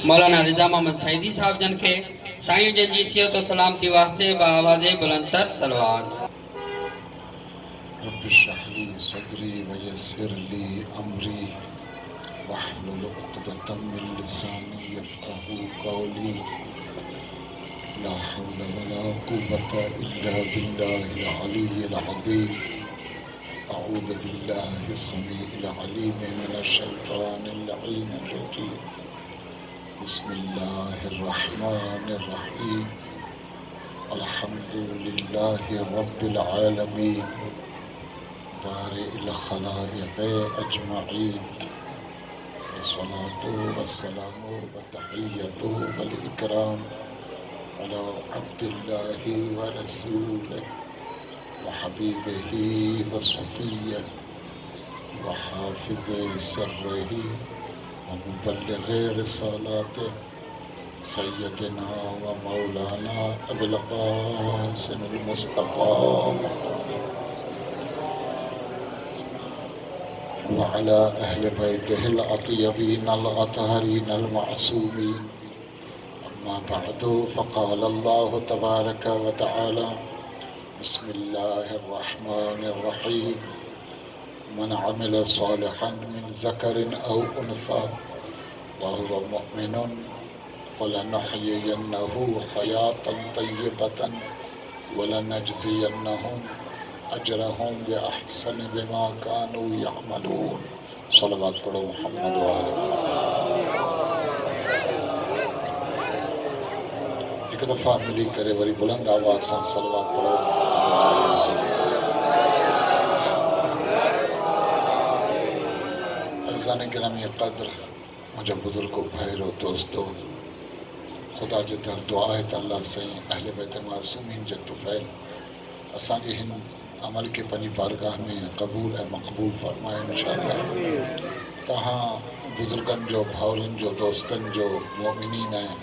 مولانا رضا محمد سعیدی صاحب جن کے سائیں جن جی صحت و سلامتی واسطے بآواز بلندتر صلوات. رب اشرح لي صدري ويسر لي امري واحلل عقدة من لساني يفقهوا قولي لا حول ولا قوة الا بالله العلي العظيم. اعوذ بالله السميع العليم من الشيطان اللعين الرجيم. بسم الله الرحمن الرحيم. الحمد لله رب العالمين بارئ الخلائق اجمعین. والصلاة والسلام والتحیۃ والاکرام علی عبد اللہ ورسولہ وحبیبہ وصفیہ وحافظ سرہ ومبلغ رسالاتہ سیدنا و مولانا ابی القاسم المصطفیٰ وعلى أهل بيته الأطيبين الأطهرين المعصومين. أما بعد فقال الله تبارك وتعالى بسم الله الرحمن الرحيم. من عمل صالحا من ذكر أو أنثى وهو مؤمن فلنحيينه حياة طيبة ولنجزينهم اجرہم بأحسن بما كانوا يعملون. صلوات پڑھو محمد وآلہ. ایک دفعہ ملی کرے وری بلند آواز سے صلوات پڑھو محمد وآلہ. عزیزان گرامی قدر، مجھے بزرگوں بھائیرو دوستو، خدا جو در دعا ہے اللہ سے اہل بیت معصومین جو طفیل اساں جی ہن عمل کے پنی بارگاہ میں قبول ہے مقبول فرمائے انشاءاللہ. تہاں بزرگن جو بھاورن جو دوستن جو مومنین ہیں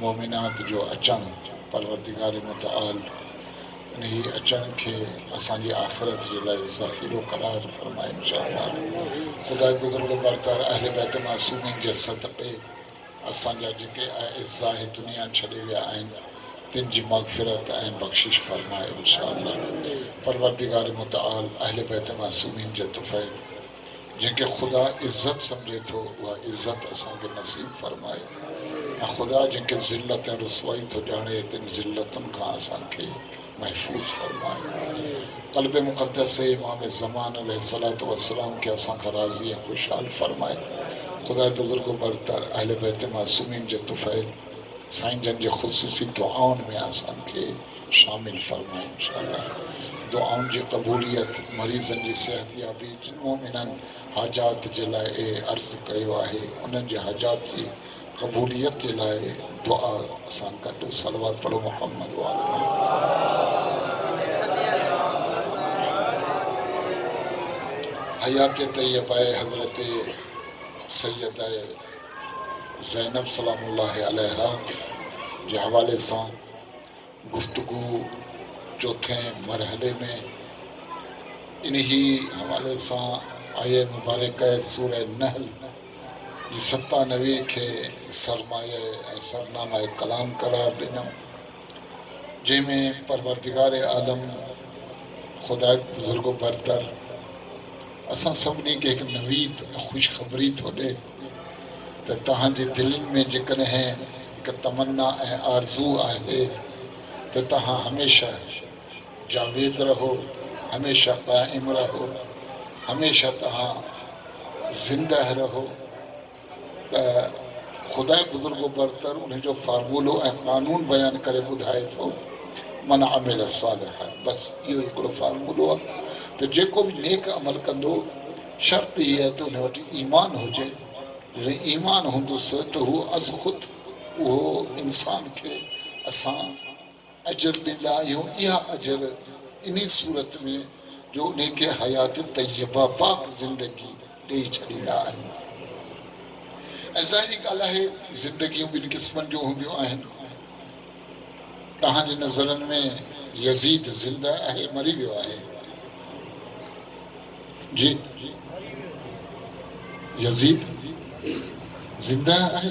مومنات جو اچن پروردگار متعال انہی اچن کے اساں جی آخرت جو لائے ذخیرو قرار فرمائے انشاءاللہ. خدا بزرگ برتر اہل بیت معصومین جے صدقے اساں جا جکے اعزاء دنیا چھڑے ویا آئیں تن جی مغفرت این بخشش فرمائے انشاءاللہ. پروردگار متعال اہل بیت معصومین جے طفیل جن کے خدا عزت سمجھے تو وہ عزت اساں کے نصیب فرمائے. خدا جن کے ذلت رسوائی تو جانے تن ذلتن کا اساں کے محفوظ فرمائے. قلب مقدس سے امام زمان علیہ السلام کے اساں کا راضی خوشحال فرمائے. خدا بزرگ برتر اہل بیت معصومین جے طفیل سائن جن جے خصوصی دعاؤں میں آسان کے شامل فرمائے انشاءاللہ. دعاؤں جے قبولیت مریضن جی صحت یابی جن مومنن حاجات جلائے عرض کیو آہے انہن جے حاجات جی قبولیت جلائے دعا آسان کر. صلوات پڑھو محمد وآلہ. حیات طیبہ حضرت سیدہ زینب سلام اللہ علیہ جو حوالے سان گفتگو چوتھے مرحلے میں انہی حوالے سان آیے مبارکہ سورہ نحل یہ 97 کے سرنامہ کلام قرار ڈنم جے میں پروردگار عالم خدا بزرگ برتر اساں سبنی کے ایک نوید خوشخبری تو دے تو تہاں جے دلن میں جکن ہے ایک تمنا آرزو آئے تو تہاں ہمیشہ جاوید رہو ہمیشہ قائم رہو ہمیشہ تہاں زندہ رہو. تو خدا بزرگ برتر انہیں جو فارمولو قانون بیان کرے بدھائے تو من عمل صالحا بس یہ ایک فارمولو ہے. تو جے کو بھی نیک عمل کندو شرط یہ ہے تو انہیں وٹی ایمان ہو جائے. ایمان ہندس تو وہ از خود وہ انسان کے اساں اجر ڈیلا یا اجر انہی صورت میں جو انہیں کے حیات طیبہ پاک زندگی دے چھڑیلا ہے. ظاہری گالا ہے زندگیوں بن قسمن جو ہوں دیو آئیں تہاں جے نظرن میں یزید زندہ ہے مری گیا ہے جی یزید زندہ ہے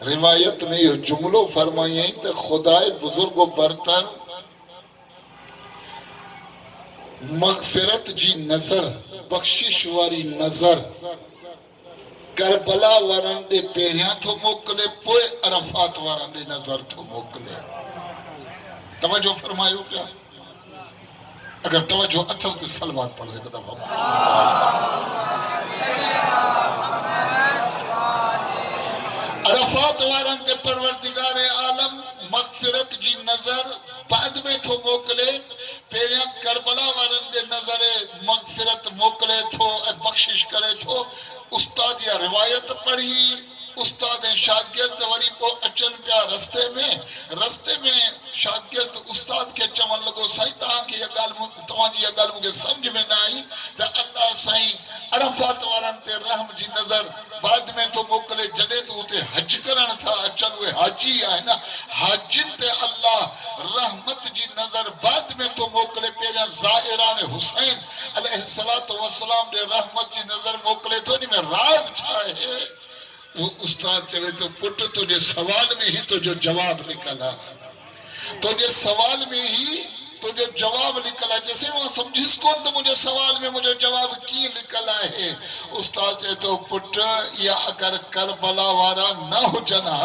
روایت میں یہ جملو فرمائی ہیں تو خدائے بزرگ و برتر مغفرت جی نظر بخشش واری نظر کربلا وارن دے پیریاں تو موکلے پوئے عرفات وارن دے نظر تو موکلے توجہ فرمائیو کیا اگر توجہ اتھل کے سلوات پڑھ دے کتا عرفات وارن دے پروردگار عالم مغفرت جی نظر بعد میں تو موکلے پیریاں کربلا وارن دے نظر مغفرت موکلے تھو بخشش کرے تھو استاد یا روایت پڑھی استاد شاگرد وری کو اچن پیا رستے میں شاگرد استاد کے چمن لگو سائیں تاکہ یہ گال مجھے سمجھ میں نہ آئی تو اللہ سائیں عرفات وارن تے رحم جی نظر بعد میں تو موکلے جڑے تو تے حج کرن تھا اچن ہوئے حاجی آئے نا حاجن تے اللہ رحمت جی نظر بعد میں تو موکلے پیرا زائران حسین علیہ السلام دے رحمت جی نظر موکلے تو نہیں میں راز چھائے وہ استاد چلے تو پٹ تجھے سوال میں ہی تو جو جواب نکلا تو یہ سوال میں ہی تو جو جواب نکلا جیسے وہاں سمجھس کون تو مجھے سوال میں مجھے جواب کی نکلا ہے استاد سے تو پٹ یا اگر کربلا وارا نہ ہو جنا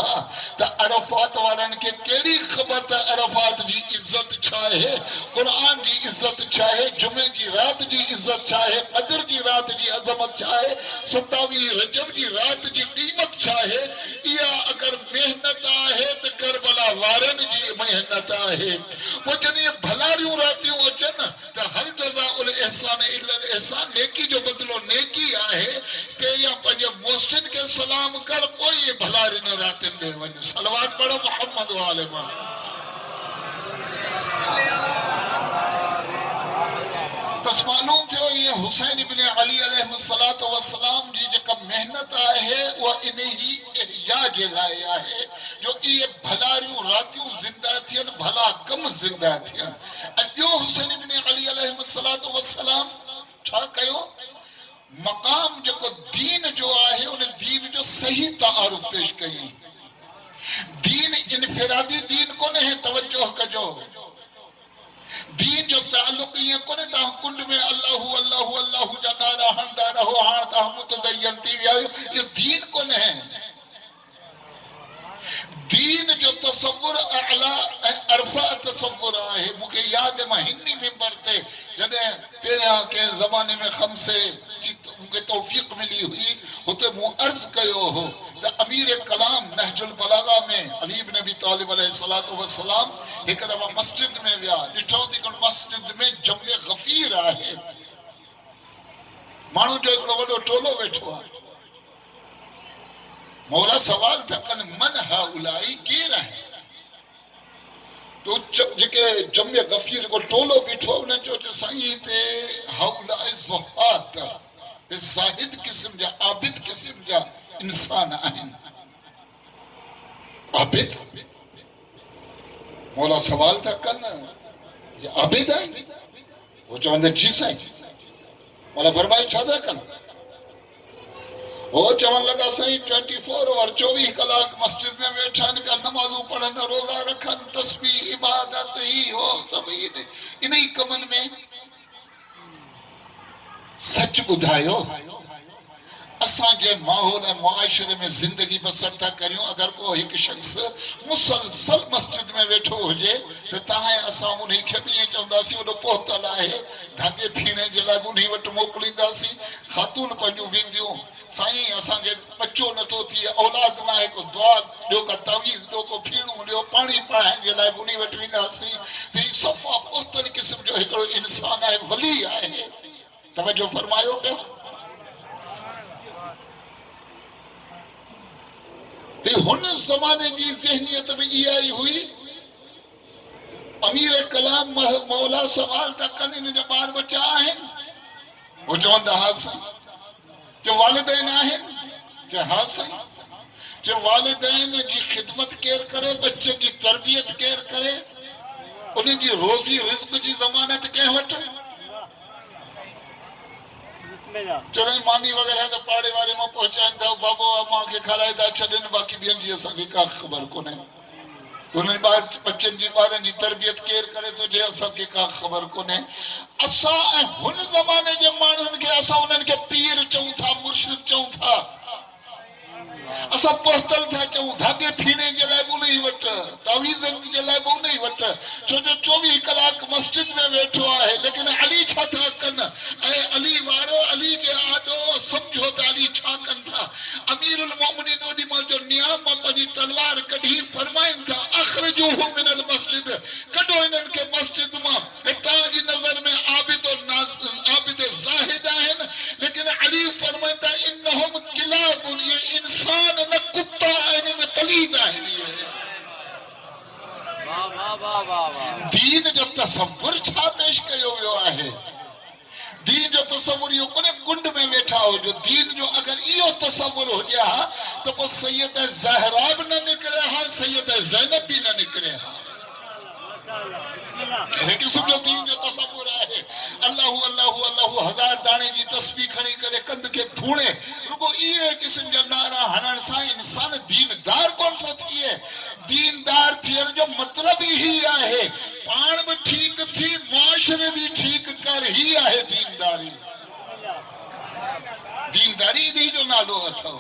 تو عرفات وارن کے کیڑی خبر عرفات جی عزت چاہے قرآن جی عزت چاہے جمعے جی رات جی عزت چاہے قدر جی رات جی عظمت چاہے 27 رجب جی رات جی قیمت چاہے یا اگر محنت آئے تو کربلا وارن جی محنت آئے وہ جنہیں بھلاریوں راتیوں اچن تو ہر جزا الاحسان الا الاحسان نیکی جو بدلو نیکی آئے پیریاں پنجے محسن کے سلام کر کوئی بھلاری نہ راتن دے ونی صلوات پڑھو محمد و آل محمد پس معلوم تھے یہ حسین ابن علی علیہ السلام جی جکا محنت آئے ہے وہ انہیں ہی احیاء جلائے آئے جو یہ بھلاریوں راتیوں زندہ تھیں بھلا کم زندہ تھیں جو حسین ابن علی علیہ السلام چھا کہو مقام جو کو دین جو آئے انہیں دین جو صحیح تعارف پیش کئی دین انفرادی دین کو نہیں توجہ کجو دین جو تعلق یہ کونے تا کنڈ میں اللہ جا نارا ہندا رہو ہاں تا متدین تھی یہ دین کو نہیں دین جو تصور اعلی عرفہ تصور آئے مکہ یاد مہینی میں برتے جنہیں پیرے کے زمانے میں خمسے مکہ توفیق ملی ہوئی ہوتے مو عرض کیو ہو امیر کلام نہج البلاغہ میں علی بن ابی طالب علیہ السلام ایک دفعہ مسجد میں ویا ڈٹھو دیکھو مسجد میں جمع غفیر آئے مانو جو ایک وڈو ٹولو بیٹھو مولا سوال تھا کہ من ہاولائی کی رہے تو جکے جمع غفیر کو ٹولو بیٹھو انہیں جو سائیں تے ہاولائی زہاد زاہد قسم جا عابد قسم جا انسان آئین عابد مولا سوال تھا کرنا یہ عابد آئین وہ چاہتے جی سائیں مولا فرمائی چھادا کرنا وہ چاہن لگا سائیں 24 اور 24 کلاک مسجد میں بیٹھان کا نمازوں پڑھن روزہ رکھن تسبیح عبادت ہی ہو سب انہی کمن میں سچ بدھائیو اساں جے ماحول معاشرے میں زندگی بسر تھا کریوں اگر کو ایک شخص مسلسل مسجد میں بیٹھو ہو جے تو تاہیں اساں انہیں کھبیئیں چاہتا سی انہوں پوہتا لائے دھاگے پھینے جلائے انہیں وٹ موکلیں دا سی خاتون پنجو ویندیوں سائیں اساں کے بچوں نہ تو تھی اولاد نہ ہے کو دعا جو کا تعویز جو کو پھینوں جو پانی پڑھائیں جلائے انہیں وٹ ویندہ سی یہ صفحہ پوہتن قسم جو ایک انسان ہے ولی آئے توجہ فرمائیو پہ ہن زمانے جی ذہنیت میں یہ آئی ہوئی امیر کلام مولا سوال تک کرنے جو بار بچہ آئیں وہ چون دا ہاتھ سائیں جو والدین آئیں کہ ہاتھ سائیں جو والدین جی خدمت کیر کرے بچے کی تربیت کیر کرے انہیں جی روزی رزق جی ضمانت کہیں وٹے چلیں مانی وغیرہ تو پاڑے وارے میں پہنچائیں دا بابو اماں کے کھرائے دا چھڑن باقی بھی انجی اساں کے کا خبر کونے انہیں بچن جی بارن جی تربیت کیر کرے تو جے اساں کے کا خبر کونے اساں ہن زمانے جے مانن کے اساں انہن کے پیر چوں تھا مرشد چوں تھا اساں پوستل تھا چوں دھاگے پھینے جلائے بو نہیں وٹ تعویذن جلائے بو نہیں وٹ چھو جو 24 کلاک مسجد میں بیٹھو ہے لیکن علی چھا تھا کن اے علی وارو علی کے آڈو سمجھو تا علی چھا کن تھا امیر المومنین اودی ماں جو نیام اپنی تلوار کڑھی فرمائیں تھا اخرجوہ من المسجد کڈو انہن کے مسجد ماں ہتا جی نظر میں عابد زاہد ہیں لیکن علی فرمائیں تھا انہم کلاب یہ انسان نہ کتا ہیں انہیں پلید ہیں دین جو تصور چھا پیش کیو ویو ہے دین جو تصور یہ کنے گنڈ میں بیٹھا ہو جو دین جو اگر یہ تصور ہو جا تو وہ سید زہراب نہ نکرے ہاں سید زینب بھی نہ نکرے ہاں قسم جو دین جو تصور ہے اللہ اللہ اللہ ہزار دانے جی تسبیح کھڑی کرے کند کے دھوڑے رگو یہ قسم جو نعرہ ہنن سا انسان دیندار کون تھو تھی ہے دیندار تھی جو مطلب ہی ہے پان بھی ٹھیک تھی معاشرے بھی ٹھیک کر ہی ہے دینداری دینداری نہیں جو نالو اتھو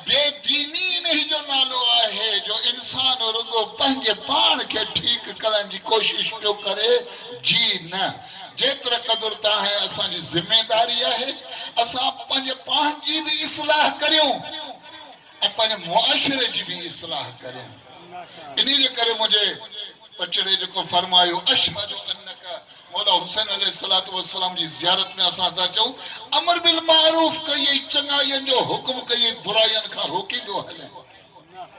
بے دینی نہیں جو نالو ہے جو انسان رگو پنج پان کے ٹھیک کرن جی کوشش جو کرے جی نہ جیتر قدر تا ہے اساں جی ذمہ داری ہے اساں پنج پان جی بھی اصلاح کریوں اپنے معاشرے جی بھی اصلاح کریں انہی لئے کرے مجھے بچڑے جو کو فرمایو اشہد انکا مولا حسین علیہ السلام جی زیارت میں اساں تھا چاہوں امر بالمعروف کئی چنگائین جو حکم کئی برائین کا روکی دو حلیں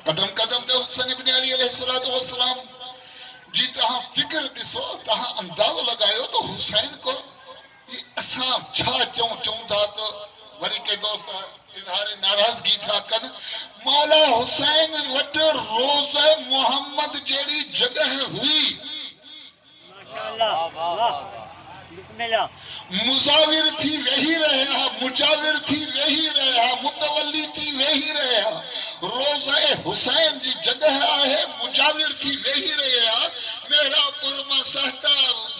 قدم قدم دے حسین ابن علی علیہ السلام جی تہاں فکر بسو تہاں انداز لگائیو تو حسین کو یہ اساں چھا چوں تھا تو وری کے دوست اظہار ناراضگی تھا کن مولا حسین وٹ روز محمد جیڑی جگہ ہوئی مزاور تھی وہی رہا مجاور تھی وہی رہا متولی تھی وہی رہا روز حسین جی جگہ ہے مجاور تھی وہی رہا میرا پرما سہتا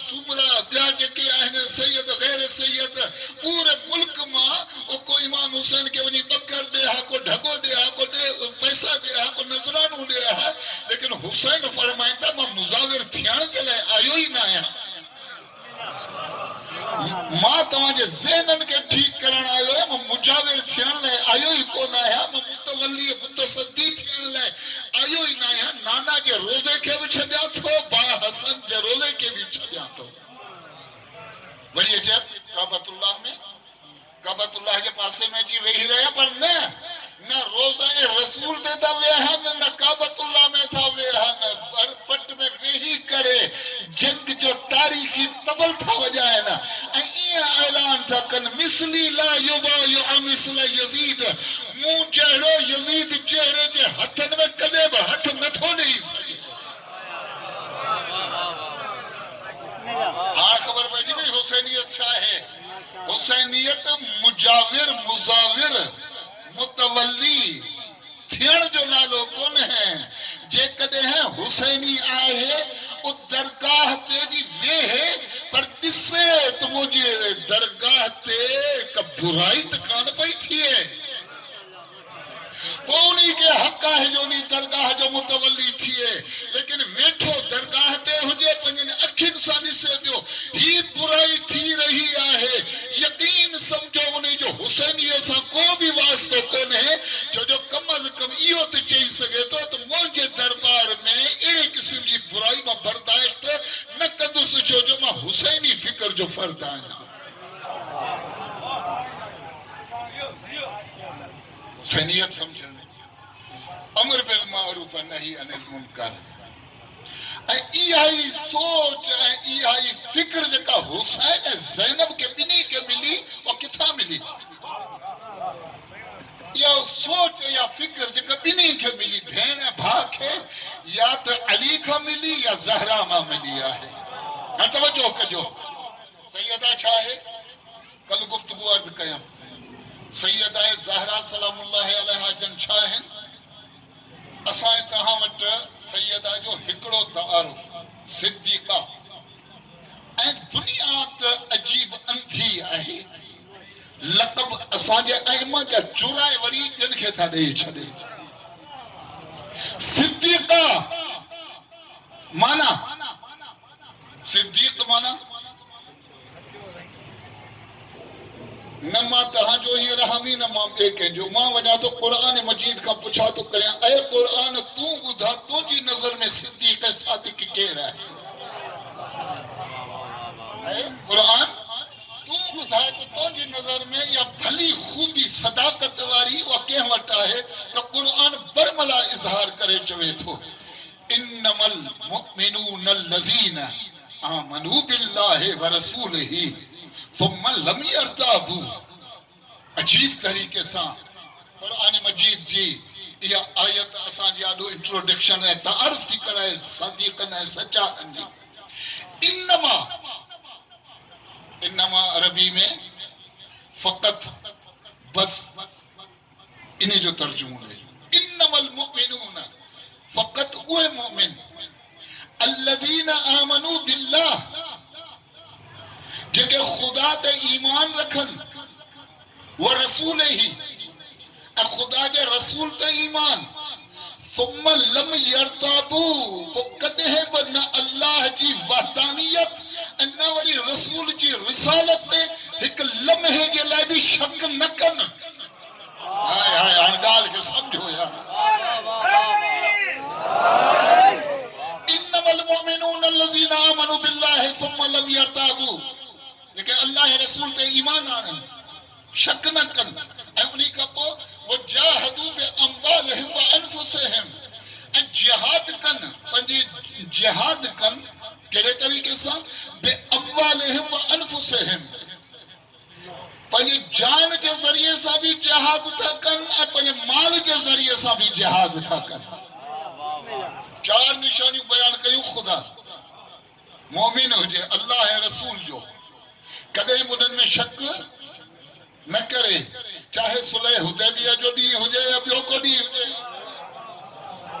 سمرا بیاج کے آہنے سید غیر سید پورے ملک ماں کو امام حسین کے ونی بکر دے ہا کو ڈھگو دے ہا کو پیسہ دے ہا کو نظرانو دے ہا لیکن حسین فرمائیں تھا میں مزاور تھیان کے لئے آئیو ہی نہ آیا ماں تمہاں ذہنن کے ٹھیک کرن آئیو ہے میں مجاور تھیان لئے آئیو ہی کو نہ آیا میں متولی متصدی تھیان لئے آئیو ہی نہ آیا نانا جے روزے کے بھی چھڑیا تھو با حسن جے روزے کے بھی چھڑیا تھو بڑی عجب کعبۃ اللہ میں کعبۃ اللہ کے پاسے میں جی وہی رہے پر نہ روزہ رسول دے دا ویہن نہ کعبۃ اللہ میں تھا ویہن پر پٹ میں وہی کرے جنگ جو تاریخی تبل تھا وجائے نا یہ اعلان تھا کن مثلی لا یبایع مثل یزید موں جہڑو یزید جہڑے جے ہتھن میں کدے با ہتھ نتھو نہیں سکے ہاں خبر بجی بھی حسینیت شاہ ہے حسینیت مجاور مزاور متولی تھیڑ جو نالو کون ہے جے کدے ہیں حسینی آئے ہے او درگاہ تے بھی وے ہے پر کسے تو مجھے درگاہ تے کا برائی تکان پئی تھی ہے وہ انہی کے حقہ ہے جو انہی درگاہ جو متولی تھی ہے لیکن ویٹھو درگاہ تے ہوجے پنجن اکھن سانی سے جو ہی برائی تھی رہی آئے یقین سمجھو انہی جو حسینی ایسا کو بھی واسطہ کون ہے جو کم از کم ایو تے چاہی سکے تو مجھے دربار میں ایڑے قسم کی برائی میں برداشت نہ قدس جو میں حسینی فکر جو فرد آئے حسینیت سمجھنے امر بالمعروف نہی عن المنکر ایہی سوچ ایہی فکر جکا حسین زینب کے بنی کے ملی وہ کتھا ملی یا سوچ یا فکر جکا بنی کے ملی بھین بھاک ہے یا تو علی کا ملی یا زہرا ماں ملی ہے ہاں توجہ کجو سیدہ چاہے کل گفتگو عرض قیام سیدہ زہرا سلام اللہ علیہ جن چھاہن اسائیں تہاں وٹ سیدہ جو ہکڑو تعارف صدیقہ اے دنیا تا عجیب انتھی آہی لقب اساں جے ائمہ جا چورائے وری جن کے تھا دے چھڑے صدیقہ مانا صدیق مانا نما تہاں جو ہی رحمی نما ایک ہے جو ماں وجہ تو قرآن مجید کا پوچھا تو کریں اے قرآن تو بدھا تو جی نظر میں صدیق صادق کہہ رہا ہے اے قرآن تو بدھا تو جی نظر میں یا بھلی خوبی صداقت واری وہ کہہ وٹا ہے تو قرآن برملا اظہار کرے چوے تھو انما المؤمنون الذین آمنوا باللہ ورسولہ ثم لم يرتابوا عجیب طریقے سے قرآن مجید جی یہ آیت اسان جی آڈو انٹروڈکشن ہے تعارف تھی کرائے صدیقن ہے سچا انجی انما عربی میں فقط بس انہیں جو ترجمہ لے انما المؤمنون فقط وہ مومن الذین آمنوا باللہ جے کہ خدا تے ایمان رکھن و رسول ہی خدا جے رسول تے ایمان ثم لم یرتابو وہ کدے ہے بنا اللہ جی وحدانیت انہ وری رسول جی رسالت تے ایک لمحے جے لائے بھی شک نکن آئے آئے آنگال کے سمجھو یا انما المؤمنون الذین آمنوا باللہ ثم لم یرتابو لیکن اللہ رسول تے ایمان آنے شک نہ کن اے انہی کا پو وہ جاہدو بے اموالہم و انفسہم اے جہاد کن پنجی جہاد کن کہڑے طریقے سے بے اموالہم و انفسہم پنجی جان کے ذریعے سے بھی جہاد تھا کن اے پنجی مال کے ذریعے سے بھی جہاد تھا کن چار نشانی بیان کریوں خدا مومن ہو جائے اللہ رسول جو کدے منن میں شک نہ کرے چاہے صلح حدیبیہ جو نہیں ہو جائے اب جو کو نہیں ہو جائے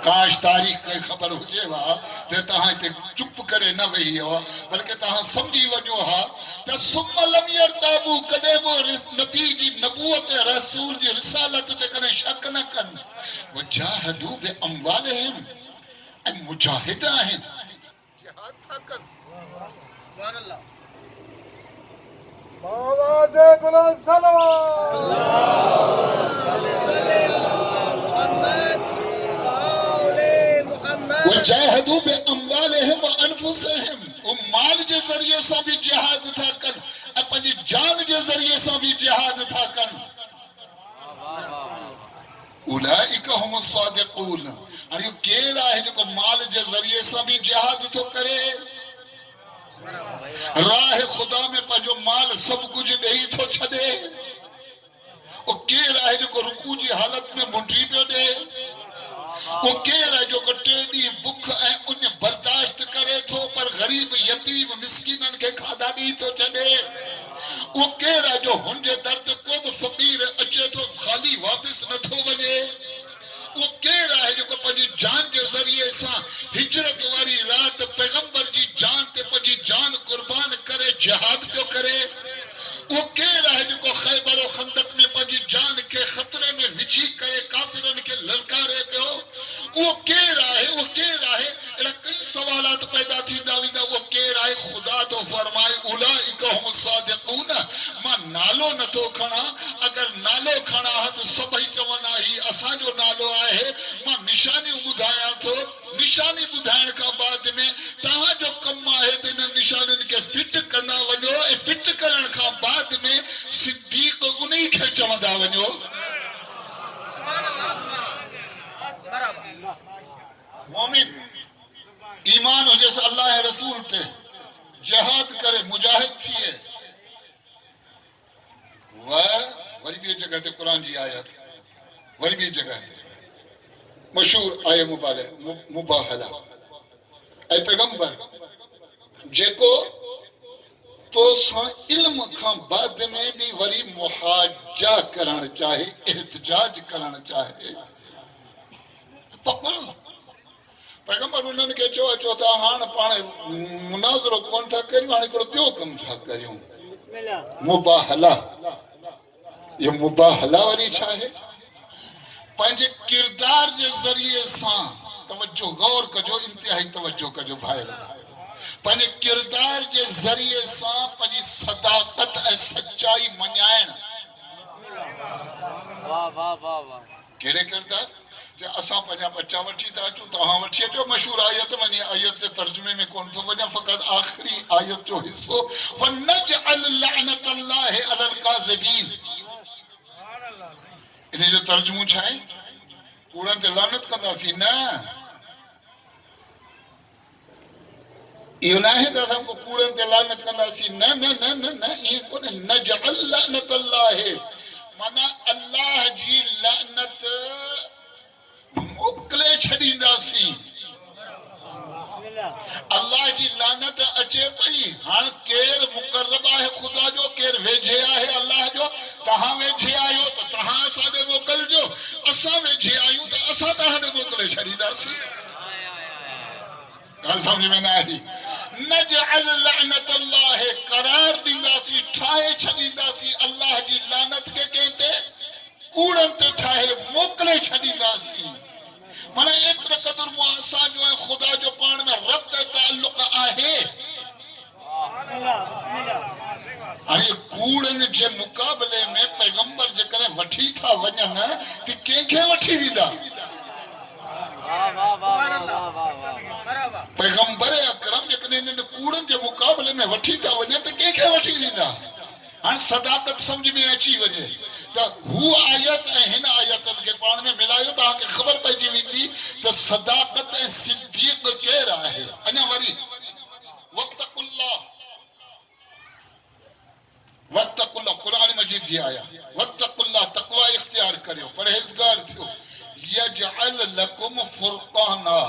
کاش تاریخ کا خبر ہو جائے وہاں تے تہاں تے چپ کرے نہ وہی ہو بلکہ تہاں سمجھی وجو ہاں تے ثم لم یرتابو کدے وہ نبی جی نبوت رسول جی رسالت تے کنے شک نہ کن وہ جاہدو بے اموالہم اے مجاہدہ ہیں جہاد تھا کن سبحان اللہ آواز بلند صلوات وجاہدوا باموالہم وانفسہم وہ مال کے ذریعے سے بھی جہاد تھا کن اپنی جان کے ذریعے سے بھی جہاد تھا کن اولئک هم الصادقون اور یہ کہہ ہے جو مال کے ذریعے سے بھی جہاد تو کرے راہ خدا میں پجو مال سب کچھ نہیں تو چھڑے وہ کہہ رہا ہے جو رکوع جی حالت میں منڈی پہ دے وہ کہہ رہا ہے جو ٹیڑی بکھ ہے انہیں برداشت کرے تھو پر غریب یتیم مسکینن کے کھادا نہیں تو چھڑے وہ کہہ رہا ہے جو ہنجے درد کو بھی فقیر اچھے تو خالی واپس نہ تھو بنے وہ کہہ رہا ہے جو پجی جان کے ذریعے سا ہجرت واری رات پیغمبر جی جان تے پجی جان قربان کرے جہاد کیوں کرے وہ کہہ رہا ہے جو خیبر و خندق میں پجی جان کے خطرے میں وجھی کرے کافرن کے للکارے پہ ہو وہ کہہ رہا ہے ایڈا کئی سوالات پیدا تھی داویدہ وہ کہہ رہا ہے خدا تو فرمائے اولئک هم الصادقون ماں نالو نہ تو کھنا اگر نالو کھنا ہے تو سبھی چونا ہی اساں جو نالو آئے ہے ماں نشانی بدھایا تو نشانی بدھائن کا بعد میں تاہاں جو کم آئے تو انہیں نشانن کے فٹ کرنا ونو اے فٹ کرن کا بعد میں صدیق انہی کے چوندہ ونو مومن ایمان ہو جیسے اللہ رسول تھے جہاد کرے مجاہد تھیے وری بھی جگہ تے قرآن جی آیت وری بھی جگہ تے مشہور آیہ مباہلہ اے پیغمبر جے کو تو سا علم کھا بعد میں بھی وری محاجہ کرنا چاہے احتجاج کرنا چاہے فقل پیغمبر انہوں نے چوہا چوہتا ہاں پانے مناظرہ کون تھا کریوں ہاں کڑو پیو کم تھا کریوں مباہلہ یہ مباہلہ وری چاہے پانچے کردار جے ذریعے ساں توجہ غور کجو انتہائی توجہ کجو بھائی پانچے کردار جے ذریعے ساں پانچی صداقت اے سچائی منیائن کیڑے کردار جے اساں پنجا بچہ وٹھی تا چو تہاں وٹھی جو مشہور آیت منی آیت کے ترجمے میں کون تو وجہ فقط آخری آیت جو حصو فَنَجْعَلْ لَعْنَةَ اللَّهِ عَلَى الْقَاذِبِينَ انہیں جو ترجمہ چھائے کوڑن تے لعنت کندا سی نا یہ نہ ہے کہ ہم کو کوڑن تے لعنت کندا سی نا نا نا نا نا یہ کو نجعل لعنت اللہ مانا اللہ جی لعنت موکلے چھڑیندا سی اللہ جی لعنت اچے پئی ہن کیر مقرب ہے خدا جو کیر ویجھے ہے اللہ جو تہاں ویجھے آیو تو تہاں ساڈے موکل جو اساں ویجھے آیو تو اساں تہاں دے موکلے چھڑیندا سی گل سمجھ میں نہ آئی نجعل لعنت اللہ قرار دیندا سی ٹھائے چھڑیندا سی اللہ جی لعنت کے کہتے کوڑن تے ٹھائے موکلے چھڑیندا سی مانا اتر قدر معاصا جو ہے خدا جو پان میں ربط تعلق آہے ارے کوڑن جے مقابلے میں پیغمبر جے کرے وٹھی تھا ونن تی کینکھے وٹھی ویدا پیغمبر اکرم جے کرے کوڑن جے مقابلے میں وٹھی تھا ونن تی کینکھے وٹھی ویدا ہن صداقت سمجھ میں اچھی وجے تو ہو آیت ہن آیتن کے پان میں ملایو تاں کہ خبر پہنی ہوئی تھی تو صداقت صدیق کہہ رہا ہے انہا وری واتقوا اللہ واتقوا اللہ قرآن مجید یہ آیا واتقوا اللہ تقوی اختیار کریو پرہیزگار تھو یجعل لکم فرقانا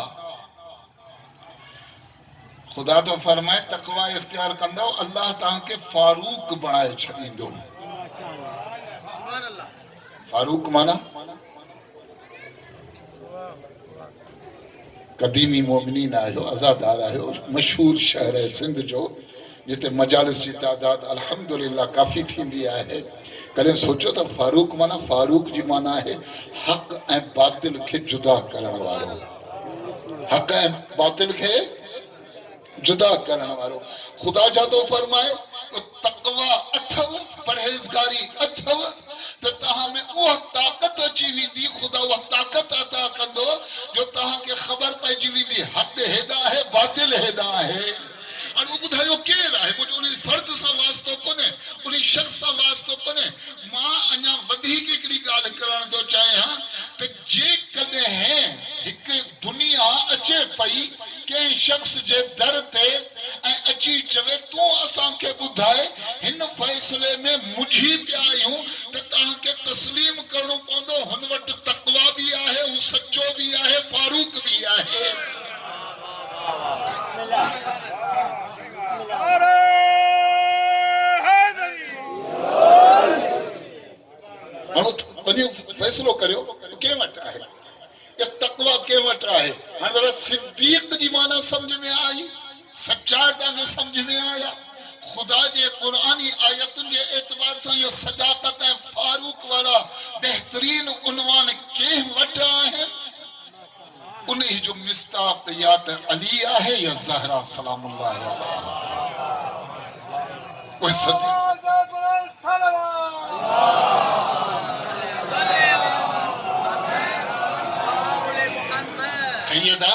خدا تو فرمائے تقوی اختیار کندو اللہ تاں کے فاروق بنائے چھڑیں دو فاروق مانا قدیمی مومنین آئے ہو ازادار آئے ہو مشہور شہر ہے سندھ جو جتے مجالس جی تعداد الحمدللہ کافی تھی دی آئے ہے کریں سوچو تا فاروق مانا فاروق جی مانا ہے حق اے باطل کے جدا کرن وارو حق اے باطل کے جدا کرن وارو خدا جاتو فرمائے تقوی اتھو پرہیزگاری اتھو تو تہاں میں وہ طاقت اچھی ہوئی دی خدا وہ طاقت عطا کر دو جو تہاں کے خبر پہنچی ہوئی دی حق ہدا ہے باطل ہدا ہے اور وہ بدھائیو کہہ رہا ہے مجھے انہیں فرد سا واسطو کنے انہیں شخص سا واسطو کنے ماں انہا ودھی کی کڑی گال کران دو چاہے ہاں تو جے کنے ہیں ایک دنیا اچے پئی کہ شخص جے در تے اچھی چوے تو اساں کے بدھائے ہن فیصلے میں مجھی پہ آئی ہوں تو تاں کے تسلیم کرنو پوندو ہن وٹ تقوی بھی آئے وہ سچو بھی آئے فاروق بھی آئے فیصلو کریو کہ وٹ آئے یہ تقوی کے وٹ آئے حضرت صدیق جی مانا سمجھ میں آئی سچار میں سمجھ میں آیا خدا جے قرآنی آیتن جے اعتبار سے یہ صداقت ہے فاروق والا بہترین عنوان کے وٹا ہے انہیں جو مستاق یا تو علی ہے یا زہرہ سلام اللہ علیہ کوئی صدیق سیدہ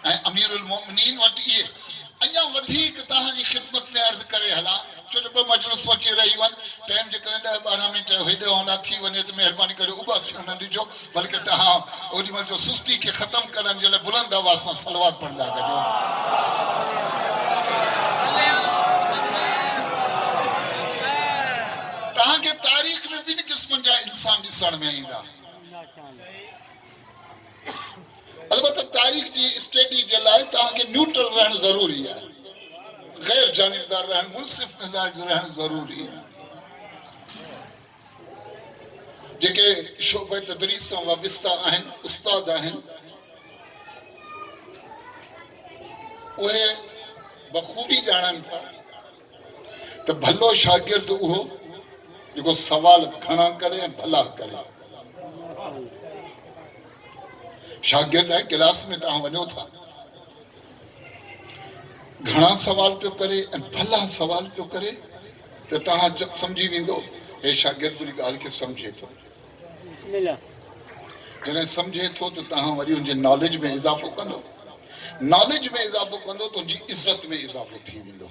امیر المؤمنین وٹیے انجا ودھیک تاہاں جی خدمت میں عرض کرے ہلا چھوٹے پر مجلس وچی رہی ون ٹائم جے کرے 12 منٹ ہوئے ہونا تھی ونے تو مہربانی کرے اباسی ہونا دیجو بلکہ تاہاں اوڈی مل جو سستی کے ختم کرن جلے بلند آواز سے صلوات پڑھ دا گجو تاہاں کے تاریخ میں بھی قسم جا انسان ڈسن میں آئیندا البتہ تاریخ جی اسٹیڈی جلائے تاہاں کے نیوٹرل رہن ضروری ہے غیر جانبدار رہن منصف مزاج رہن ضروری ہے جيڪي شعبہ تدریس سان وابستہ آهن استاد آهن اهي بخوبي ڄاڻن ٿا ته ڀلو شاگرد اهو جيڪو سوال گھڻا ڪري ۽ ڀلا ڪري شاگرد ہے کلاس میں تاں وڃو ٿا گھڻا سوال پيو ڪري ۽ ڀلا سوال پيو ڪري ته تاں سمجھی ويندو هي شاگرد پوري ڳالهه کي سمجھي ٿو جڏهن سمجھي ٿو ته تاں وري ان جي نالج ۾ اضافو ڪندو نالج میں اضافو کندو تو ان جي عزت میں اضافو ٿي ويندو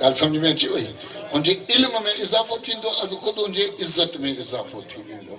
ڳالهه سمجھ میں اچي وئي ان جي علم میں اضافو ٿيندو از خود ان جي عزت میں اضافو ٿي ويندو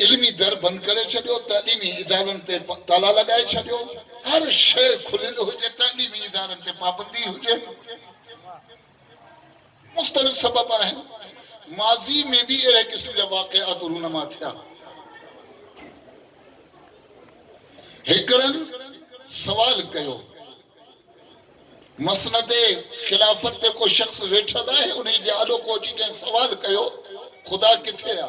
علمی در بند کرے چھڑیو تعلیمی ادارن تے تالا لگائے چھڑیو ہر شے کھلندو ہوجے تعلیمی ادارن تے پابندی ہوجے مختلف سبب آہن ماضی میں بھی اہڑے قسم جا واقعات رونما تھیا ہکڑن سوال کیو مسند خلافت تے کو شخص ویٹھل ہے انہیں جے آلو کو جی کے سوال کیو خدا کتھے آ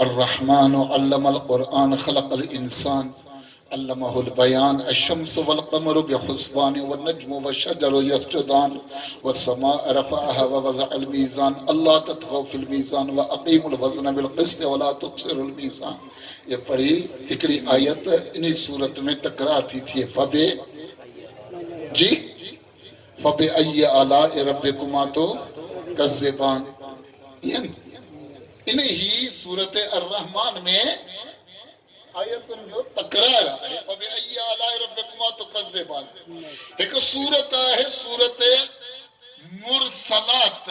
الرحمن علم القرآن خلق الإنسان علمه البيان الشمس والقمر بحسبان والنجم والشجر يسجدان والسماء رفعها ووضع الميزان الله تطغوا في الميزان وأقيموا الوزن بالقسط ولا تخسروا الميزان یہ پڑھی ہکڑی آیت انہی صورت میں تکرار تھی فبے جی فبے ای آلاء ربکما تو کذبان انہی صورت الرحمن میں آیتن جو تکرار ہے فبے ای آلاء ربکما تو کذبان ایک صورت ہے صورت مرسلات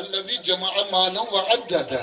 الذي جمع مالا وعدده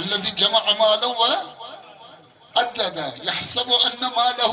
الذي جمع مالا وعدده يحسب ان ماله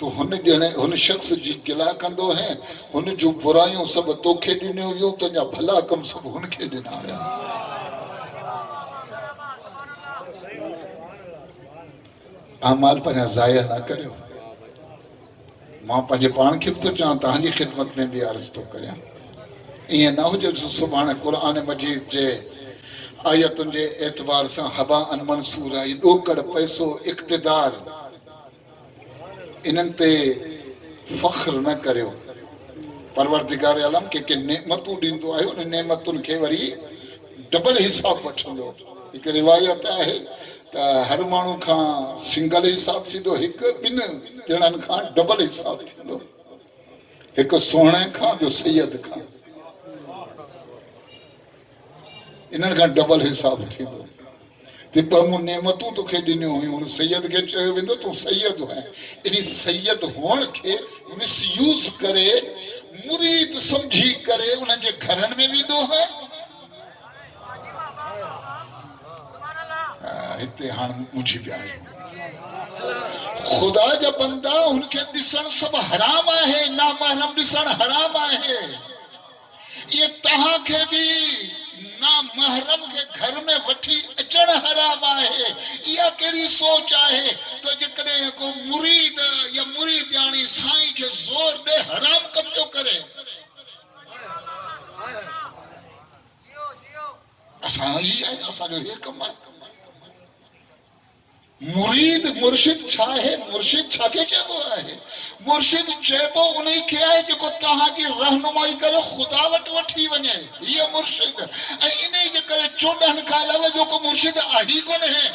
تو ہن شخص جی گلا کندو ہیں ہن جو برائیوں سب توکھے ڈنیو ویو تو جا بھلا کم سب ہن کے ڈنا ویا اعمال پنجا ضائع نہ کریو ماں پنجے پان کي تو چاہاں تہاں جي خدمت میں بھی عرض تو کريان یہ نہ ہو جو سبحان قرآن مجید جے آیتن جے اعتبار سے حبا ان منصور آئی ڈوکڑ پیسو اقتدار انہن تے فخر نہ کریو پروردگار عالم کہ نعمتوں ڈیندو آئے ان نعمتوں کے وری ڈبل حساب وٹھندو ایک روایت ہے تا ہر مانو کھان سنگل حساب تھیندو ایک بن جنن کھان ڈبل حساب تھیندو ایک سونے کھان جو سید کھان انہن کا ڈبل حساب تھیندو تے پمو نعمتوں تو کھے ڈنیو ہوئی ان سید کے چاہے ویندو تو سید ہیں انہی سید ہون کے مس یوز کرے مرید سمجھی کرے انہن جے گھرن میں بھی دو ہیں ہتے ہاں مجھے بھی آئے خدا جا بندہ ان کے دسن سب حرام آئے نامحرم دسن حرام آئے یہ تہاں کے بھی نامحرم کے گھر میں وٹھی اچڑ حرام آئے یا کیڑی سوچ آئے تو جکنے کو مرید یا مرید یعنی سائیں کے زور دے حرام کم جو کرے اساں ہی آئے اساں جو یہ کم آئے مرید مرشد چھاہے مرشد چھاکے چیبو آئے مرشد چیبو انہیں کیا ہے جو کو تہاں کی رہنمائی کرے خدا وٹھی ونجے یہ مرشد انہیں جو کرے چوڑن کھالا ہے جو کو مرشد آہی کو نہیں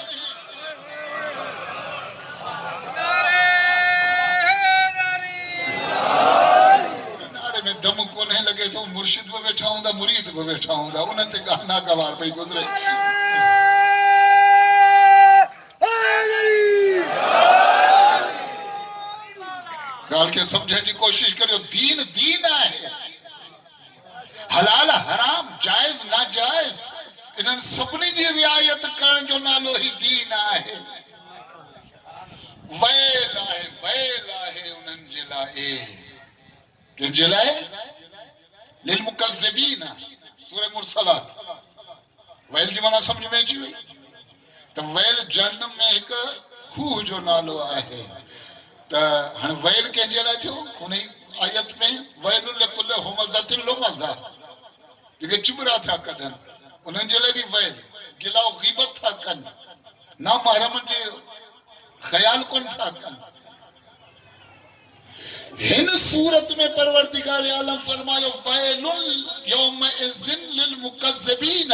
نعرے میں دم کو نہیں لگے تو مرشد وہ بیٹھا ہوں دا مرید وہ بیٹھا ہوں دا انہیں تے گانا گوار پہ گزرے گال کے سمجھے جی کوشش کریو دین دین ہے حلال حرام جائز ناجائز انہاں سپنی جی رعایت کرن جو نالو ہی دین ہے ویل ہے انہاں جلائے کہ جلائے للمکذبین سورہ مرسلات ویل جی منا سمجھ میں جی ہوئی تو ویل جہنم میں ایک کھوہ جو نالو ہے تا ہن ویل کے جڑا تھو انہی آیت میں ویل لکل ہمزۃ لمزہ کہ چبرا تھا کڈن انہن جڑے بھی ویل گلا و غیبت تھا کن نا محرم جے خیال کون تھا کن ہن صورت میں پروردگار عالم فرمایا ویل یومئذ للمکذبین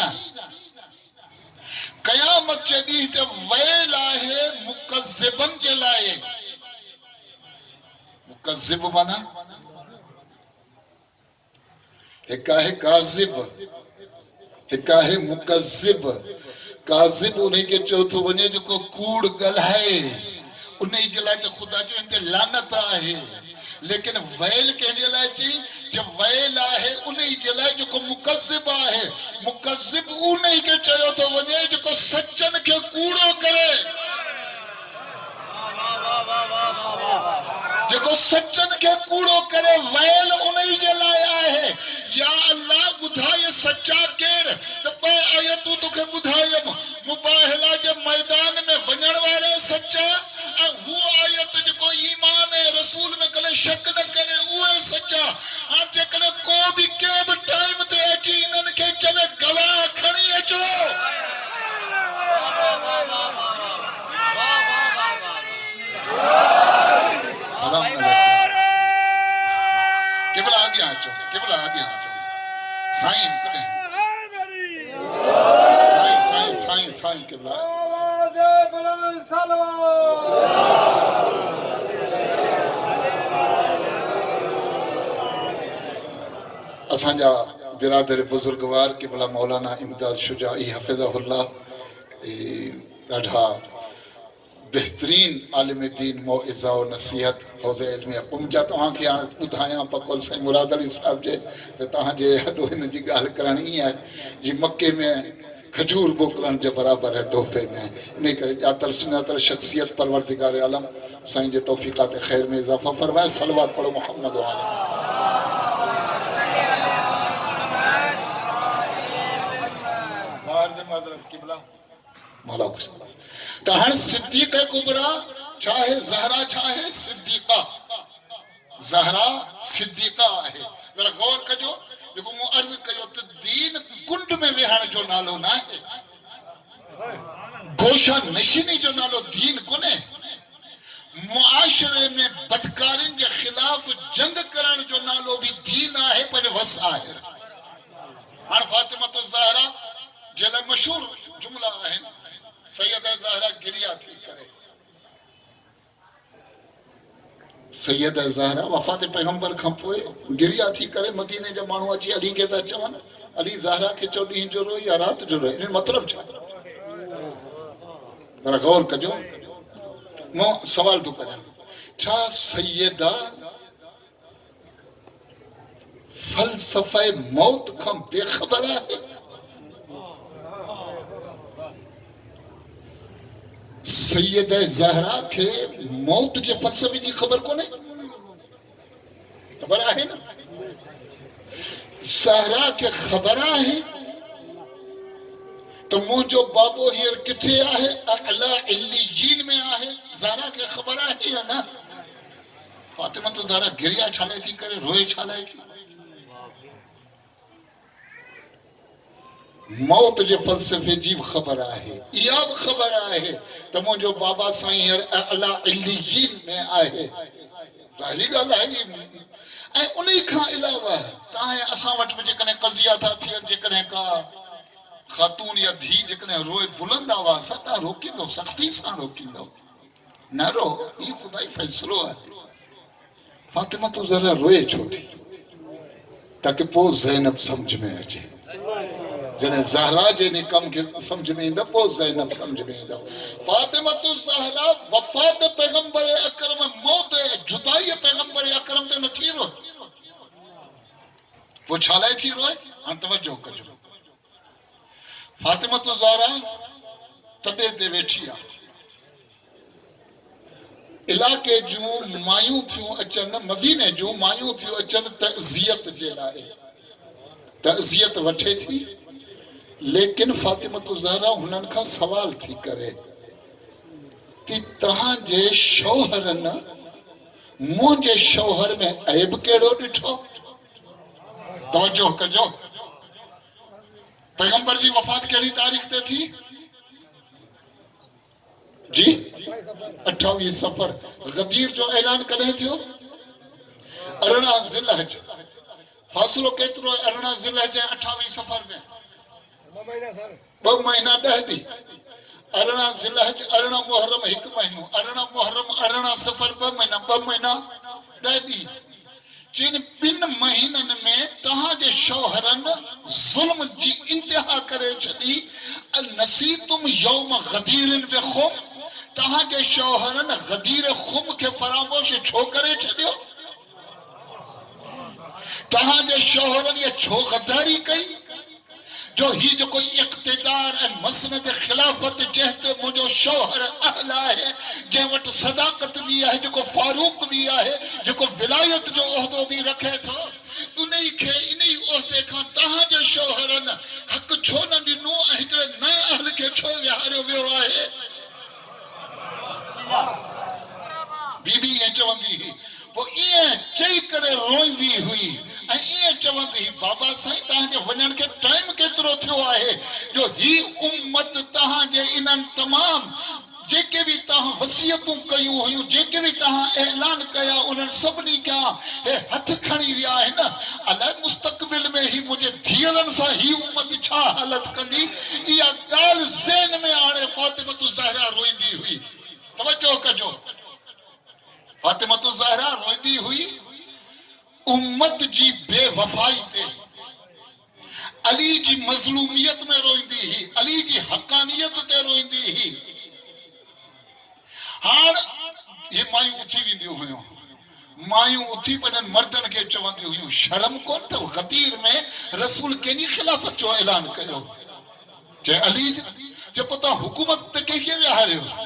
قیامت چڑی تے ویل ہے مکذبن جلائے مکذب بنا ایک ہے کاذب ایک ہے مکذب کاذب انہیں کے چوتھو بنے جو کو کوڑ گل ہے انہیں جلائے تو خدا جو انتے لعنت آئے لیکن ویل کے جلائے چاہیے جب ویل آئے انہیں جلائے جو کو مکذب آئے مکذب انہیں کے چوتھو بنے جو کو سچن کے کوڑو کرے جکو سچن کے کوڑو کرے ویل انہی جلائے آئے یا اللہ بدھائے سچا کیر دبا آیتو تو کہ بدھائے مباہلہ جب میدان میں ونجن والے سچا وہ آیت جکو ایمان رسول میں کلے شک نہ کرے اوے سچا آج کلے کو بھی کیب ٹائم تے اچھی انہن کے چلے گواہ کھڑی اچھو سلام علیکم قبلہ آگے آچو قبلہ آگے آچو سائن کنے سائن قبلہ آواز بلند سلوات اساں جا برادر بزرگوار قبلہ مولانا امداد شجاعی حفظہ اللہ ڈاڈھا بہترین عالم دین موعظہ و نصیحت حوض علمی قم جا تہاں کی آنت ادھائیاں پکول سائیں مراد علی صاحب جے تہاں جے ہڈو ہن جی گال کرانی ہے جی مکے میں کھجور بوکران جے برابر ہے تحفے میں انہیں کرے جاتر سناتر شخصیت پروردگار عالم سائیں جے توفیقات خیر میں اضافہ فرمائے صلوات پڑھو محمد و آلہ مولا خوش تو ہر صدیقہ کبرا چاہے زہرا چاہے صدیقہ زہرا صدیقہ ہے ذرا غور کجو لیکن مو عرض کجو تو دین کنڈ میں وہاں جو نالو نہ ہے گوشہ نشینی جو نالو دین کنے معاشرے میں بدکارن کے خلاف جنگ کرن جو نالو بھی دین آئے پر وسائر ہر فاطمہ تو زہرا جلے مشہور جملہ ہے سیدہ زہرا گریا تھی کرے سیدہ زہرا وفات پیغمبر کھمپوئے گریا تھی کرے مدینے جو مانو اچھی علی کے دا چوان علی زہرا کے چوڑی جو روئی یا رات جو روئی انہیں مطلب چھا ذرا غور کجو مو سوال تو کریں چھا سیدہ فلسفہ موت کھم بے خبرہ ہے سیدہ زہرا کے موت کے فلسفے کی خبر کو نہیں خبر ہے نا زہرا کے خبر ہے تو مجھو بابو ہیر کتھے آئے اعلی علیین میں آئے زہرا کے خبر ہے یا نا فاطمہ تو زہرا گریا چھالے تھی کرے روئے چھالے تھی موت جے فلسفے جیب خبر آئے ایاب خبر آئے تو مجھو بابا سائیں اعلی علیین میں آئے ظاہری گل ہے انہی کھا علاوہ تاہیں اساں وٹ میں جکنے قضیہ تھا تھی جکنے کا خاتون یا دھی جکنے روئے بلند آواز تا روکی دو سختی سان روکی دو نہ رو یہ خدای فیصلو ہے فاطمہ تو ذرا روئے چھوٹی تاکہ پو زینب سمجھ میں آجے جنہیں زہرا جنہیں کم کے سمجھ میں اندہ پو زینب سمجھ میں اندہ فاطمہ تو زہرا وفات پیغمبر اکرم موت جدائی پیغمبر اکرم دے نتھی روئے وہ چھالائے تھی روئے ہم توجہ کجو فاطمہ تو زہرا تبے دے بیٹھیا علاقے جو مایوں تھیوں اچن مدینے جو مایوں تھیوں اچن تعزیت جے لائے تعزیت وٹھے تھی لیکن فاطمہ تو زہرا ہنن کا سوال تھی کرے کہ تہاں جے شوہرن مجھے شوہر میں عیب کیڑو ڈٹھو توجہ کجو پیغمبر جی وفات کیڑی تاریخ تے تھی جی 28 سفر غدیر جو اعلان کرے تھیو ارنا ذلحج فاصلو کترو ارنا ذلحج 28 سفر میں دو مہینہ ڈہ دی ارنا ذلحج ارنا محرم ایک مہینو ارنا محرم ارنا سفر دو مہینہ ڈہ دی جن بن مہینن میں تہاں جے شوہرن ظلم جی انتہا کرے چھڑی نسیتم یوم غدیرن بے خم تہاں جے شوہرن غدیر خم کے فراموش چھو کرے چھڑیو تہاں جے شوہرن یہ چھو غداری کئی جو ہی جو کوئی اقتدار مسند خلافت جہتے مجھو شوہر اہلا ہے جہوٹ صداقت بھی ہے جو کو فاروق بھی ہے جو کو ولایت جو عہدوں بھی رکھے تھا انہی کے انہی عہدے کھا تہاں جو شوہرن حق چھونا دنو اہدر نئے اہل کے چھو ویہارے ویوہ ہے بی بی یہ چوندی ہی وہ یہ چئی کرے روئن دی ہوئی یہ چوندی بابا سائیں تہاں جے ونن کے ٹائم کترو تھیو آئے جو ہی امت تہاں جے انہن تمام جے کے بھی تہاں وصیتوں کیوں ہوئیوں جے کے بھی تہاں اعلان کیا انہن سبنی کیا ہتھ کھڑی ویا ہے نا اللہ مستقبل میں ہی مجھے دھیرن سا ہی امت چھا حالت کندی یہ گال ذہن میں آڑے فاطمہ زہرا روئندی ہوئی توجہ کجو فاطمہ زہرا روئندی ہوئی امت جی بے وفائی تے علی جی مظلومیت میں روئندی ہی علی جی حقانیت تے روئندی ہی ہاں یہ مائیوں اتھی ویندیوں ہوئیوں مائیوں اتھی پنن مردن کے چوندی ہوئیوں شرم کون تھا غدیر میں رسول کے نہیں خلافت جو اعلان کرو چاہے علی جب پتا حکومت تے کہ یہ ویہارے ہو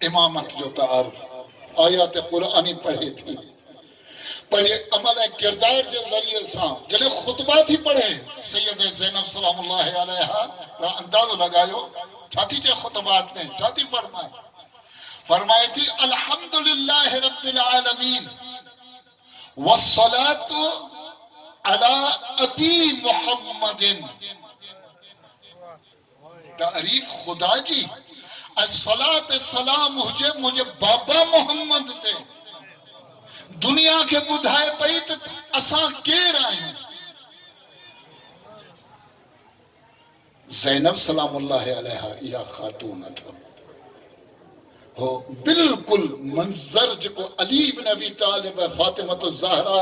امامت جو تعارف آیات قرآنی پڑھے تھی پڑھے عمل کردار کے ذریعے سان جلے خطبات ہی پڑھے سید زینب سلام اللہ علیہ اندازو لگایو چاہتی چے خطبات میں چاہتی فرمائی تھی الحمدللہ رب العالمین والصلاة علی ابی محمد تعریف خدا جی الصلاة السلام مجھے بابا محمد تے دنیا کے بدھائے پئی تے اساں کیر آئیں زینب سلام اللہ علیہ یا خاتون تھا ہو بالکل منظر جکو علی بن ابی طالب فاطمہ الزہرا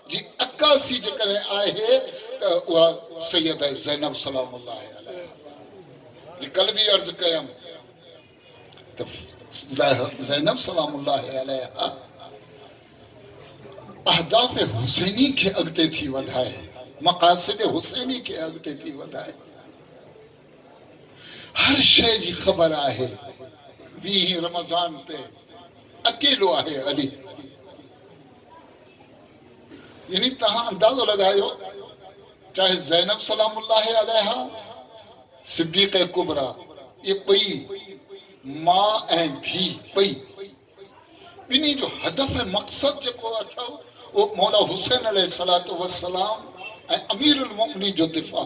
جی اکاسی جکرے آئے ہے وہ سید زینب سلام اللہ علیہ جی کل بھی عرض قیم زینب سلام اللہ علیہ اہداف حسینی کے اگتے تھی ودھائے مقاصد حسینی کے اگتے تھی ودھائے ہر شے جی خبر آئے وی رمضان تے اکیلو آئے علی یعنی تہاں اندازو لگایو چاہے زینب سلام اللہ علیہ صدیق کبرا یہ پئی ماں این تھی پئی انہی جو ہدف مقصد جکو تھا وہ مولا حسین علیہ السلام امیر المؤمنین جو دفاع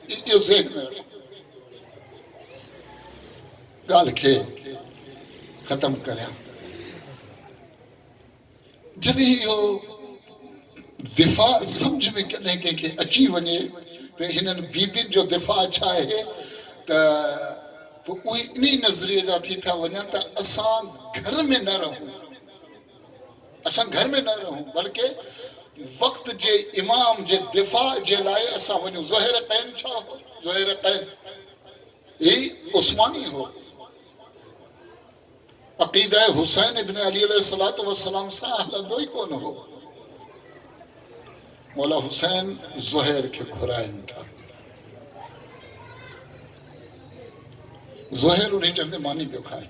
یہ ذہن میں رکھو گال کے ختم کریا جب یہ دفاع سمجھ میں کہنے کے کہ اچھی ونے تو ہنن بیبین جو دفاع چاہے تو وہ انہی نظریہ جا تھی تھا ونن تا اسان گھر میں نہ رہوں اسان گھر میں نہ رہوں بلکہ وقت جے امام جے دفاع جے لائے اسان ونیو ظہر قین چھا ہو ظہر قین یہ عثمانی ہو عقیدہ حسین ابن علی علیہ السلام سے اہل دوئی کون ہو مولا حسین ظہر کے کھرائن تھا ظہر انہیں چندے مانی پہ کھائے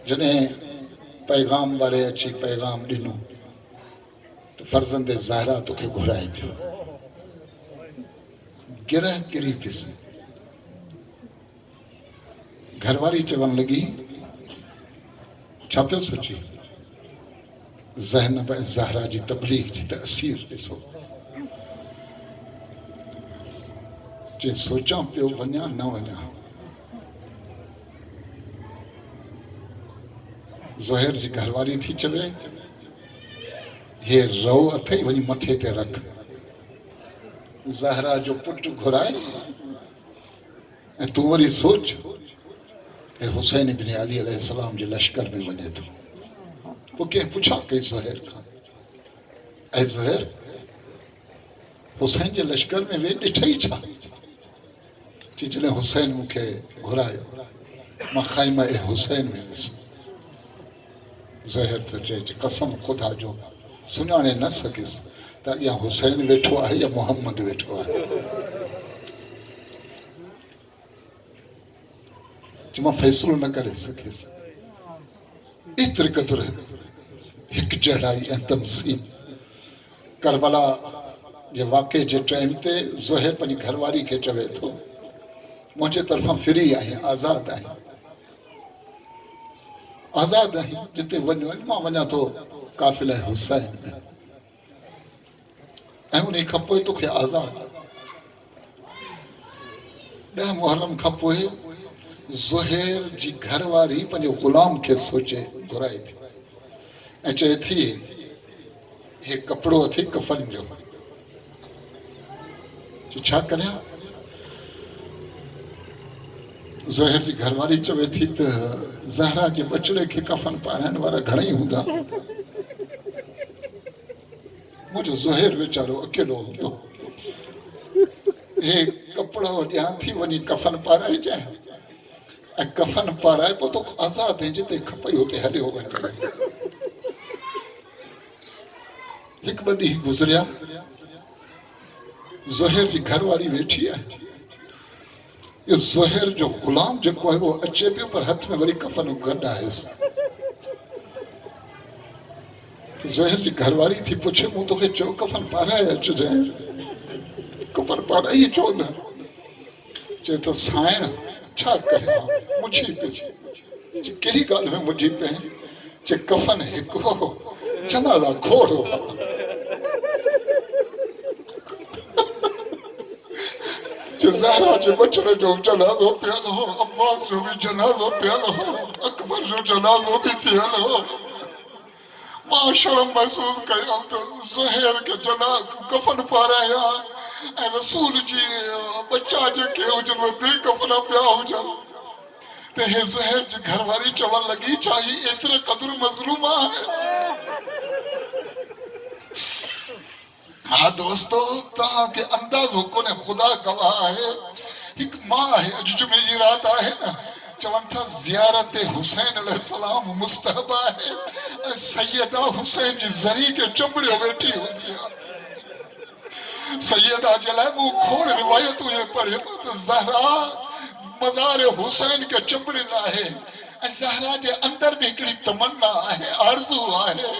جنہیں پیغام بارے اچھی پیغام دنوں تو فرزند زہرہ تو کے گھرائے پہ گرہ گری پس گھرواری چون لگی چھاپیو سچی زینب زہرہ جی تبلیغ جی تأثیر دیسو جی سوچاں پیو ونیا نہ ونیا ظہر جی گھرواری تھی چوے یہ رو اتھائی ونی متھے تے رکھ زہرہ جو پٹ گھرائے تو وری سوچ اے حسین ابن علی علیہ السلام جی لشکر میں بنے تو وہ کہیں پوچھا کہ ظہر کھا اے ظہر حسین جی لشکر میں وہ ڈٹھائی چھا چلے حسین مکھے گھرائے ماں خائمہ اے حسین میں بس ظہر سچے قسم خدا جو سنانے نہ سکس تا یا حسین بیٹھو آئے یا محمد بیٹھو آئے جو فیصلو نہ کرے سکس اتر قدر ایک جڑائی تمثیل کربلا یہ واقع جو ٹائم تے ظہر پنی گھرواری کے چوے تھو مجھے طرفاں فری آئیں آزاد آئیں آزاد آئیں جتے ونیو ماں ونیا تو قافلہ حسین میں انہیں کھپوئے تو کہ آزاد ڈہ محرم کھپوئے ظہر جی گھرواری پنجو غلام کے سوچے گھرائی تھی چاہے تھی یہ کپڑو تھی کفن جو چھا کریا ظہر جی گھرواری چوے تھی تو زہرہ جی بچڑے کے کفن پارہن وارا گھڑائی ہوں دا مجھے ظہر بیچارو اکیلو ہوں دو یہ کپڑو جہاں تھی ونی کفن پارہائی جائے کفن پارہائی پو تو آزاد ہیں جتے کھپائی ہوتے ہلے ہو گئے ایک بڑی گزریا ظہر جی گھرواری بیٹھی ہے یہ زہر جو غلام جو کوئی وہ اچھے پہ پر ہاتھ میں بڑی کفن گنڈا ہے تو زہر جی گھر والی تھی پوچھے مو تو کہ جو کفن پارا ہے اچھو جائے کفن پارا ہی جو نہ چاہے تو سائن چھا کرے مجھے پہ سی چاہے کہی گال میں مجھے پہ ہیں چاہے کفن ہکو جنازہ کھوڑو زہرا جو بچڑے جو جنازو پیالو عباس جو بھی جنازو پیالو اکبر جو جنازو بھی پیالو ماں شرم محسوس کیا تو زہر کے جناز کفن پارا یا اے رسول جی بچہ جے کے ہو جن میں بے کفنہ پیا ہو جن تے ہے زہر جی گھر واری چوال لگی چاہی اتنے قدر مظلومہ ہے ہاں دوستو تاکہ انداز حکم خدا گواہ ہے ایک ماں ہے جو میری رات آئے نا چون تھا زیارت حسین علیہ السلام مستحبہ ہے سیدہ حسین جی زری کے چمڑے بیٹھی ہوتی ہے سیدہ جلائے وہ کھوڑ روایتوں یہ پڑھے تو زہرا مزار حسین کے چمڑے لائے زہرا جے اندر بھی کڑی تمنا ہے آرزو ہے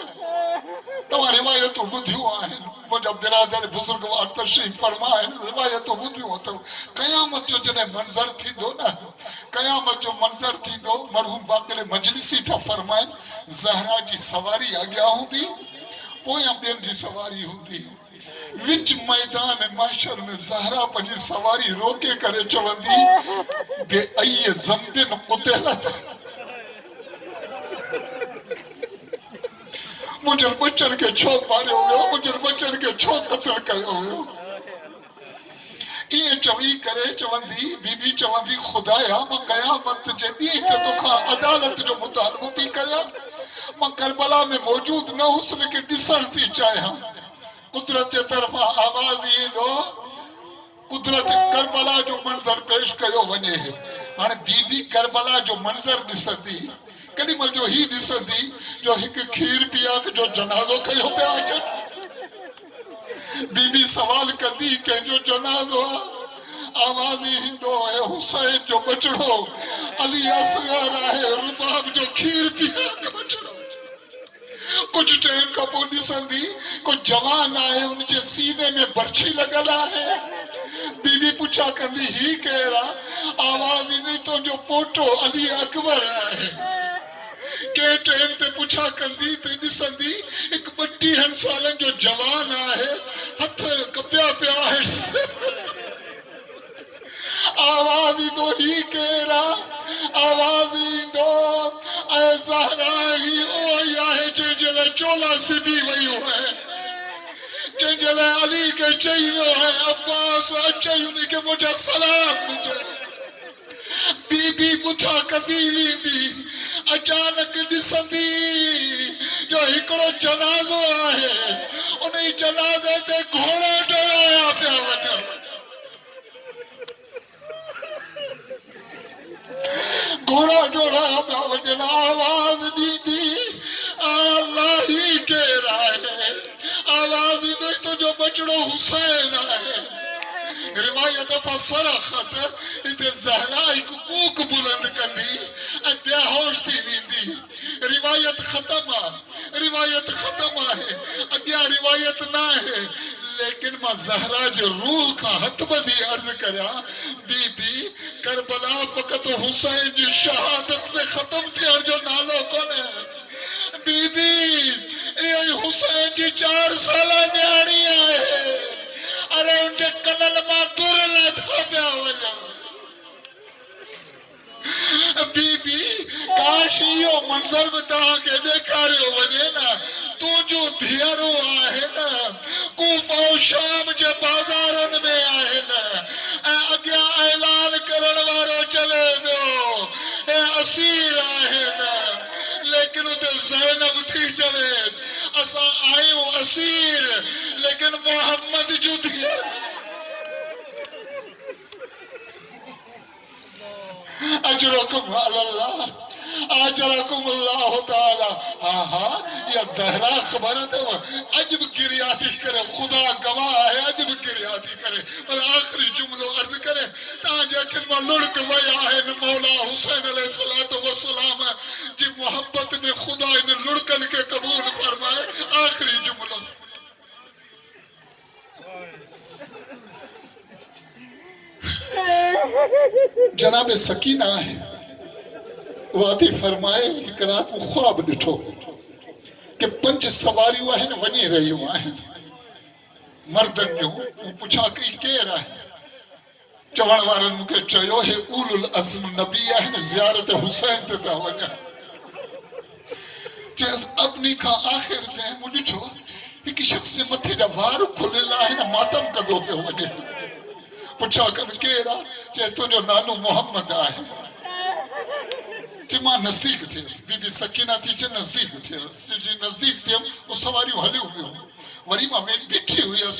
تمہاری روایتوں بدھیوں آئیں مجھے برادر بزرگوار تشریف فرمائیں روایتوں بدھیوں تو قیامت جو جنہیں منظر تھی دو نا قیامت جو منظر تھی دو مرحوم باقر مجلسی تھا فرمائیں زہرا جی سواری آگیا ہوں دی پویاں بین جی سواری ہوں دی وچ میدان محشر میں زہرا پنجی سواری روکے کرے چون دی بے ای زمبن قتلت مجھے بچن کے چھوک مارے ہوئے ہو مجھے بچن کے چھوک قتل کرے ہوئے ہو یہ چوئی کرے چوندی بی بی چوندی خدایا میں قیامت جدی کہ تو کھا عدالت جو مطالبتی کریا میں کربلا میں موجود نہ ہوں سنے کہ ڈسر تھی چاہے ہم قدرت طرف آواز یہ دو قدرت کربلا جو منظر پیش کیو ونے ہے ہاں بی بی کربلا جو منظر ڈسر دی کدی مل جو ہی ڈسر دی جو ایک کھیر پیا جو جنازو کئی ہو پہ آجن بی بی سوال کر دی کہ جو جنازو آوازی ہندو ہے حسین جو بچڑو علی اصغر ہے رباب جو کھیر پیا بچڑو کچھ ٹیم کا پونی سندی کچھ جوان آئے ان کے سینے میں برچھی لگلا ہے بی بی پوچھا کر دی ہی کہہ رہا آوازی نہیں تو جو پوٹو علی اکبر ہے کہ ٹیم تے پوچھا کندی تے نسندی ایک بٹی ہن سالن جو جوان آئے ہتھ کپیا پیا ہے آوازی دو ہی کہہ رہا آوازی دو اے زہرا ہی اوہی آئے جلے چولا سے بھی وہی ہوئے جلے علی کے چاہیے ہے عباس چاہیے انہیں کہ مجھے سلام مجھے بی بی پوچھا کندی ہوئی دی اچانک ڈسندی جو ہکڑو جنازو آئے انہیں جنازے تے گھوڑا ڈرایا پیا وجہ گھوڑا ڈرایا پیا وجہ آواز دی دی اللہ ہی کہہ رہا ہے آواز دی تو جو بچڑو حسین آئے روایت فصرخت اتنے زہرا ایک کوک بلند کندی بے ہوش تھی ویندی روایت ختم ہے اگیا روایت نہ ہے لیکن ماں زہرا جو روح کا ہتھ بدی عرض کریا بی بی کربلا فقط حسین جی شہادت میں ختم تھی اور جو نالو کون ہے بی بی یہ حسین جی 4 سالہ نیاڑی آئے ارے ان کے کنن ماں دور لیتا پیا وجہ بی بی کاش یہ منظر بتا کے دیکھا رہے ہو وجہ نا تو جو دھیرو آئے نا کوفہ و شام جے بازارن میں آئے نا اگیا اعلان کرن وارو چلے دو اے اسیر آئے نا لیکن ادھے زینب تھی چلے اسا آئیو اسیر لیکن محمد جو دیا اجرکم اللہ اجرکم اللہ تعالی یا زہرا خبرت ہے عجب گریاتی کرے خدا گواہ ہے عجب گریاتی کرے بل آخری جملہ عرض کرے تاں کلمہ لڑک ویا ہے مولا حسین علیہ السلام جی محبت نے خدا نے لڑکن کے قبول فرمائے. آخری جملہ جناب سکینہ ہے وادی فرمائے ایک رات وہ خواب ڈٹھو کہ 5 سواریوں ہیں ونی رہی ہیں مردن جو وہ پوچھا کہ کہہ رہا ہے چوڑ وارن مکے چیو ہے اول العظم نبی ہے زیارت حسین تے دا ونیا چیز اپنی کا آخر میں مجھے چھو ایک شخص نے متھے جا وار کھلے لا ہے نا ماتم کدو کے ونیا پوچھا کہ کہہ رہا چیز تو جو نانو محمد آئے چی ماں نزدیک تھے بی بی سکینہ تھی چی نزدیک تھے جی نزدیک تھے وہ سواری حلی ہوئے ہوں وری ماں میں بیٹھی ہوئی ہے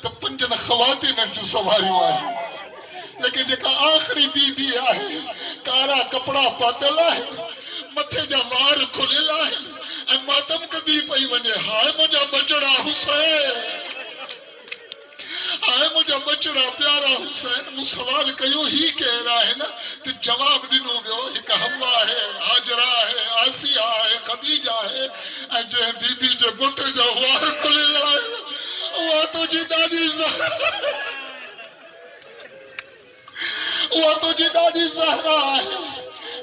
تو 5 خواتین جو سواری آئے لیکن جکا آخری بی بی آئے کارا کپڑا پاتل آئے متھے جا وار کھلے لائے اے ماتم کبھی پئی ونے ہائے مجھا بچڑا حسین آئے مجھا بچڑا پیارا حسین وہ سوال کہو ہی کہہ رہا ہے نا تو جواب دنوں گے ایک حوا ہے حاجرہ ہے آسیہ ہے خدیجہ ہے جو بی بی جو بطے جو وار کھلے لائے وہ تو جی دادی زہرہ ہے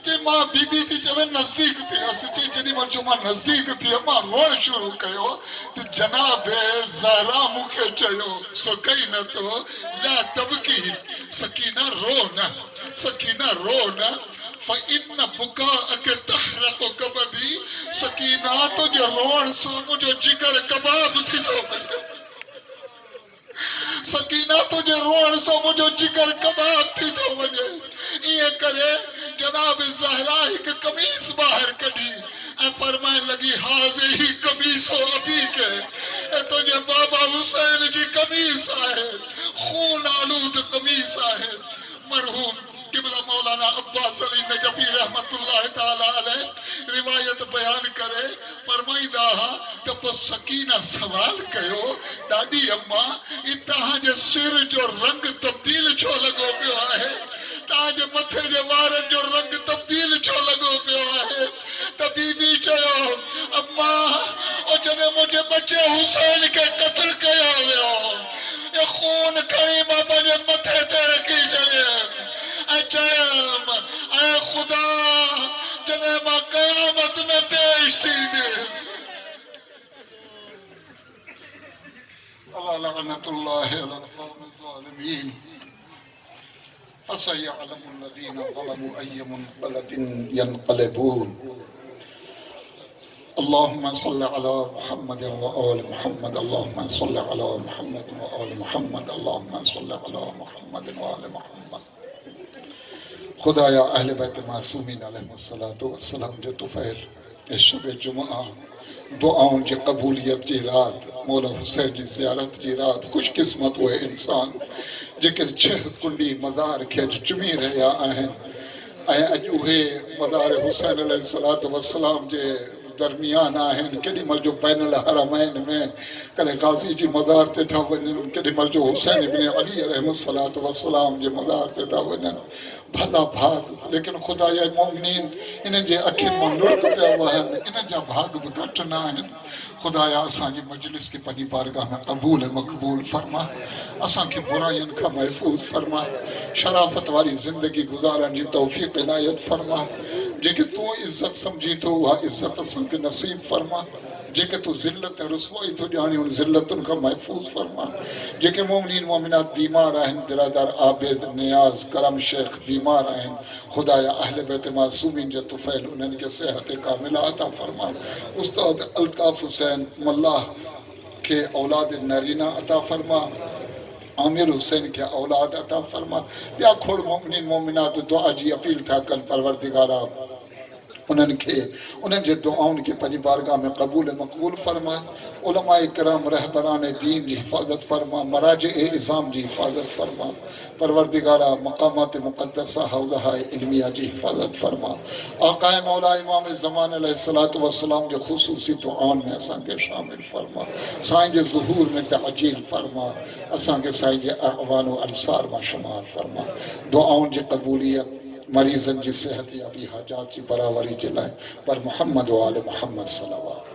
کہ ماں بی بی تھی جو نزدیک تھی اسی چی جنی منچو ماں نزدیک تھی ماں روئے شروع کہو تو جناب زہرہ مکے چیو سکئی نہ تو لا تبکی سکینہ رونا فَإِنَّ بُكَاءَكَ تَحْرَقُ كَبَدِي سکینہ تو جو روڑ سو مجھے جگر کباب تھی تو سکینہ تجھے روڑ سو مجھے جگر کباب تھی تو وجہ یہ کرے جناب زہرہ ایک قمیص باہر کڑی اے فرمائے لگی حاضر ہی قمیص و ابھی کے اے تجھے بابا حسین جی قمیص آئے خون آلود قمیص آئے مرحوم قبلہ مولانا عباس علی نجفی رحمت اللہ تعالیٰ علیہ روایت بیان کرے فرمائی داہا کہ پس سکینہ سوال کہو ڈاڈی اممہ اتہاں جے سر جو رنگ تبدیل چھو لگو پیو آئے تہاں جے متھے جے وارن جو رنگ تبدیل چھو لگو پیو آئے تبھی بھی چاہو اممہ اور جنے مجھے بچے حسین کے قتل کیا ہوئے یہ خون کھڑی بابا جے متھے تے رکھی جنے اے جائم اے خدا جنے ماں قیامت میں پیش تھی دیس اللہ لعنت اللہ علی القوم الظالمین فسيعلم الذين ظلموا أي منقلب ينقلبون اللهم صل على محمد وآل محمد اللهم صل على محمد وآل محمد اللهم صل على محمد وآل محمد خدایا اہل بیت معصومین علیہ السلام جو طفیل شب جمعہ دعاؤں جی قبولیت جی رات مولا حسین جی زیارت جی رات خوش قسمت ہوئے انسان جکر 6 کنڈی مزار کے چمی رہیا آہن اجوہے مزار حسین علیہ السلام جے درمیان آہن کدی مل جو بین الحرمین میں کلے غازی جی مزار تے تھا ونن کدی مل جو حسین ابن علی علیہ السلام جے مزار تے تھا ونن بھلا بھاگ لیکن خدای مومنین انہیں جے اکھن من لڑک پیا وہن انہیں جا بھاگ بگٹنا ہے خدایا اسان جی مجلس کی پنی بارگاہ میں قبول مقبول فرما اسان کی برائین کا محفوظ فرما شرافت والی زندگی گزارن جی توفیق عنایت فرما جے کہ تو عزت سمجھی تو وہ عزت اسان کے نصیب فرما جے کہ تو ذلت رسوائی تو جانی ان ذلتن کا محفوظ فرما جے کہ مومنین مومنات بیمار آئیں برادر عابد نیاز کرم شیخ بیمار آئیں خدایا اہل بیت معصومین جو طفیل انہیں کے صحت کاملہ عطا فرما استاد الطاف حسین ملہ کے اولاد نرینہ عطا فرما عامر حسین کے اولاد عطا فرما بیا کھوڑ مومنین مومنات دعا جی اپیل تھا کل پروردگارہ انہن جے دعاؤں کے پنی بارگاہ میں قبول مقبول فرما علماء کرام رہبران دین جی حفاظت فرما مراجع اعظام جی حفاظت فرما پروردگارہ مقامات مقدسہ حوضہ علمیہ جی حفاظت فرما آقا مولا امام زمان علیہ السلام کے خصوصی دعاؤں میں اساں کے شامل فرما سائیں جے ظہور میں تعجیل فرما اساں کے سائیں جے اعوان و انصار میں شمار فرما دعاؤں جے قبولیت مریضن جی صحت یا بھی حاجات کی برابری جلائے پر محمد و آل محمد صلوات